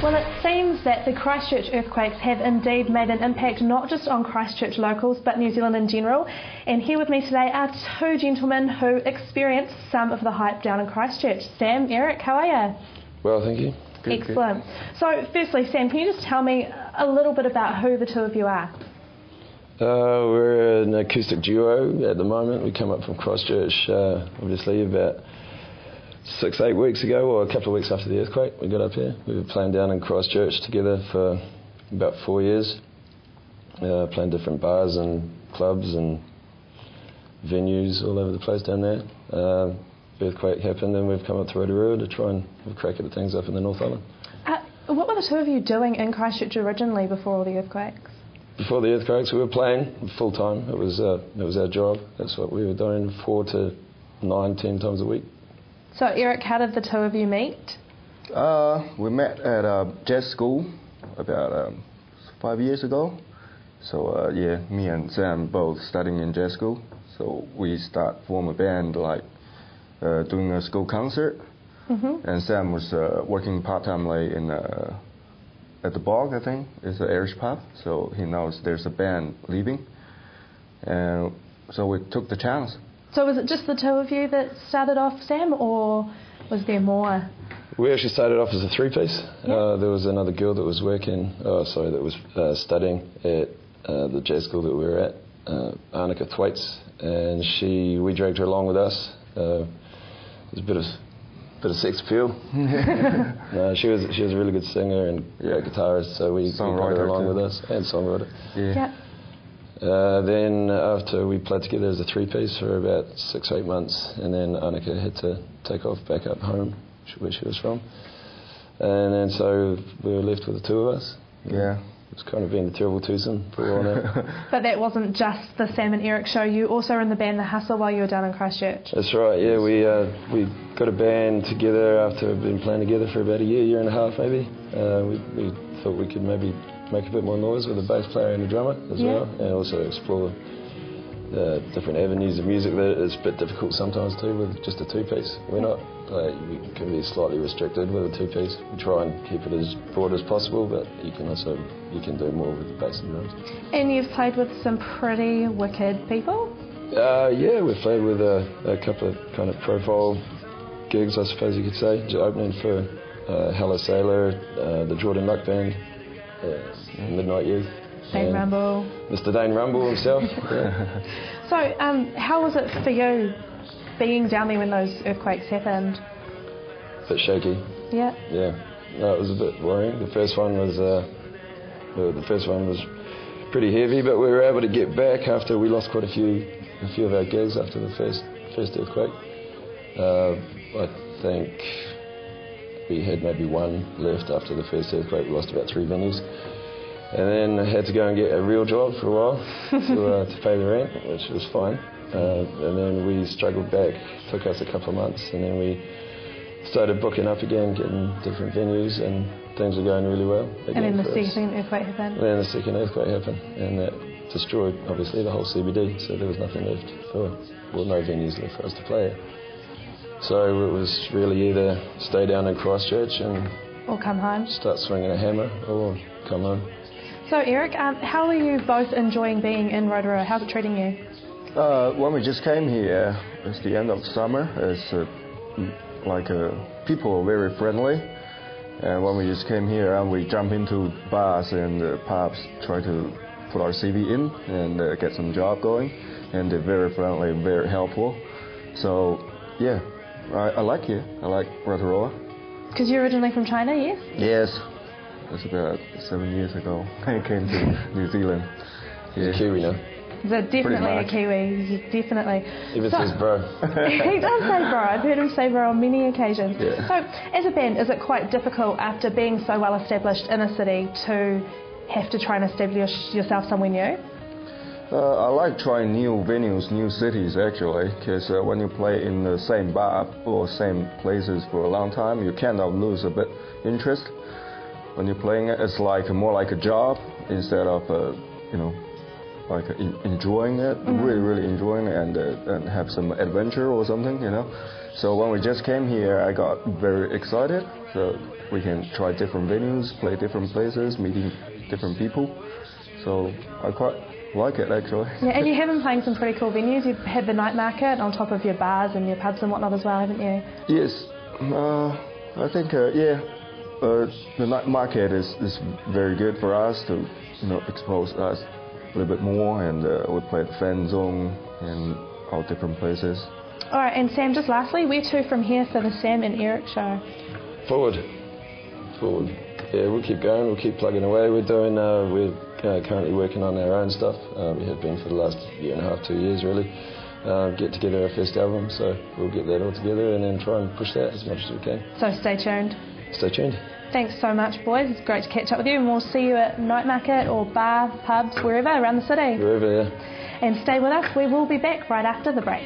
Well, it seems that the Christchurch earthquakes have indeed made an impact not just on Christchurch locals but New Zealand in general. And here with me today are two gentlemen who experienced some of the hype down in Christchurch. Sam, Eric, how are you? Well, thank you. Good, excellent. Good. So firstly, Sam, can you just tell me a little bit about who the two of you are? We're an acoustic duo at the moment. We come up from Christchurch, obviously, about 6-8 weeks ago, or a couple of weeks after the earthquake. We got up here. We were playing down in Christchurch together for about 4 years, playing different bars and clubs and venues all over the place down there. Earthquake happened and we've come up to Rotorua to try and have a crack at things up in the North Island. What were the two of you doing in Christchurch originally before all the earthquakes? Before the earthquakes, we were playing full time. It was our job. That's what we were doing 4 to 9, 10 times a week. So, Eric, how did the two of you meet? We met at a jazz school about 5 years ago. So, me and Sam both studying in jazz school. So we form a band doing a school concert. Mm-hmm. And Sam was working part-time at the Bog, I think. It's an Irish pub. So he knows there's a band leaving. And so we took the chance. So was it just the two of you that started off, Sam, or was there more? We actually started off as a three-piece. Yeah. There was another girl that was that was studying at the jazz school that we were at, Annika Thwaites, and we dragged her along with us. It was a bit of sex appeal. No, she was a really good singer and great guitarist, so we brought her along with us, and songwriter. Yeah. Then after we played together as a three-piece for about 6 or 8 months, and then Annika had to take off back up home, where she was from. And then so we were left with the two of us. Yeah. It's kind of been a terrible twosome for a while now. But that wasn't just the Sam and Eric show. You also were in the band The Hustle while you were down in Christchurch. That's right, yeah. We got a band together after we'd been playing together for about a year and a half maybe. We thought we could maybe make a bit more noise with a bass player and a drummer as well, and also explore different avenues of music that is a bit difficult sometimes too with just a two-piece. We can be slightly restricted with a two-piece. We try and keep it as broad as possible, but you can do more with the bass and drums. And you've played with some pretty wicked people? Yeah, we've played with a couple of kind of profile gigs, I suppose you could say, opening for Hello Sailor, the Jordan Luck Band, Midnight Youth. Dane Rumble. Mr. Dane Rumble himself. Yeah. So, how was it for you being down there when those earthquakes happened? A bit shaky. Yeah. Yeah. No, it was a bit worrying. The first one was pretty heavy, but we were able to get back after we lost quite a few of our gigs after the first earthquake. I think we had maybe one left after the first earthquake. We lost about 3 venues. And then I had to go and get a real job for a while to pay the rent, which was fine. And then we struggled back. It took us a couple of months, and then we started booking up again, getting different venues, and things were going really well. And then the second earthquake happened? And then the second earthquake happened, and that destroyed, obviously, the whole CBD, so there was nothing left no venues left for us to play at. So it was really either stay down in Christchurch or come home. Start swinging a hammer, or come home. So Eric, how are you both enjoying being in Rotorua? How's it treating you? When we just came here, it's the end of summer. It's people are very friendly. And when we just came here, we jump into bars and pubs, try to put our CV in and get some job going. And they're very friendly, very helpful. So yeah, I like it. I like Rotorua. Because you're originally from China, yes? Yes. It's about 7 years ago I came to New Zealand. He's a Kiwi now. So definitely a Kiwi, definitely. Even says bro. He does say bro. I've heard him say bro on many occasions. Yeah. So as a band, is it quite difficult after being so well established in a city to have to try and establish yourself somewhere new? I like trying new venues, new cities actually, because when you play in the same bar or same places for a long time, you kind of lose a bit interest. When you're playing it, it's more like a job instead of, enjoying it, really enjoying it, and have some adventure or something, So when we just came here, I got very excited. So we can try different venues, play different places, meeting different people. So I quite like it actually. Yeah, and you have been playing some pretty cool venues. You've had the night market on top of your bars and your pubs and whatnot as well, haven't you? Yes, I think the night market is very good for us to expose us a little bit more, and we play the fan zone and all different places. All right, and Sam, just lastly, where to from here for the Sam and Eric show? Forward. Yeah, we'll keep going. We'll keep plugging away. We're currently working on our own stuff. We have been for the last year and a half, 2 years really. Get together our first album, so we'll get that all together and then try and push that as much as we can. So stay tuned. Stay tuned. Thanks so much, boys. It's great to catch up with you, and we'll see you at night market or bar, pubs, wherever around the city. Wherever, yeah. And stay with us. We will be back right after the break.